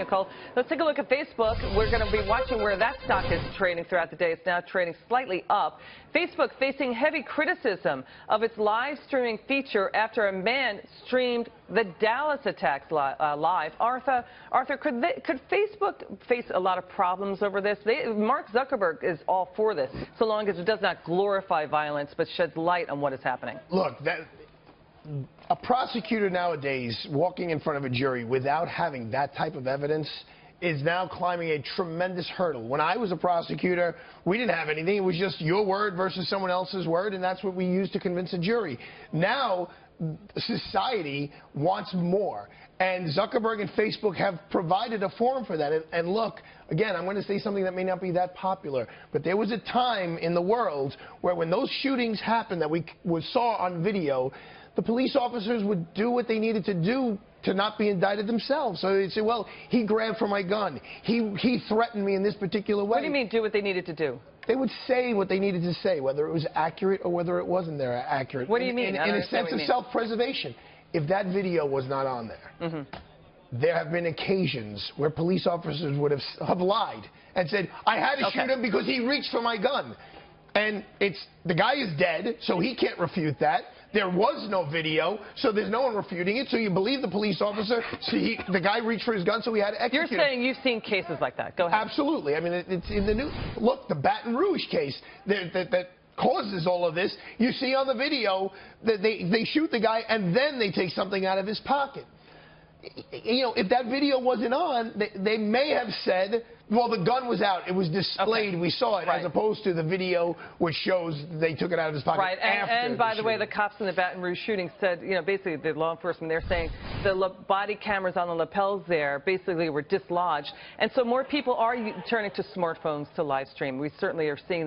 Nicole. Let's take a look at Facebook. We're going to be watching where that stock is trading throughout the day. It's now trading slightly up. Facebook facing heavy criticism of its live streaming feature after a man streamed the Dallas attacks live. Arthur, could Facebook face a lot of problems over this? Mark Zuckerberg is all for this, so long as it does not glorify violence but sheds light on what is happening. Look, a prosecutor nowadays walking in front of a jury without having that type of evidence is now climbing a tremendous hurdle. When I was a prosecutor, we didn't have anything. It was just your word versus someone else's word, and that's what we used to convince a jury. Now, society wants more, and Zuckerberg and Facebook have provided a forum for that. And look, again, I'm going to say something that may not be that popular, but there was a time in the world where when those shootings happened that we saw on video, the police officers would do what they needed to do to not be indicted themselves. So they'd say, well, he grabbed for my gun. He threatened me in this particular way. What do you mean, do what they needed to do? They would say what they needed to say, whether it was accurate or whether it wasn't accurate. What do you mean? In a sense of self-preservation. If that video was not on there, there have been occasions where police officers would have lied and said, I had to shoot him because he reached for my gun. And the guy is dead, so he can't refute that. There was no video, so there's no one refuting it. So you believe the police officer, so the guy reached for his gun, so he had to execute him. You're saying you've seen cases like that. Go ahead. Absolutely. I mean, it's in the news. Look, the Baton Rouge case that causes all of this, you see on the video that they shoot the guy and then they take something out of his pocket. You know, if that video wasn't on, they may have said, well, the gun was out. It was displayed. We saw it, as opposed to the video which shows they took it out of his pocket after. And by the way, the cops in the Baton Rouge shooting said, you know, basically the law enforcement, they're saying the body cameras on the lapels there basically were dislodged. And so more people are turning to smartphones to live stream. We certainly are seeing that.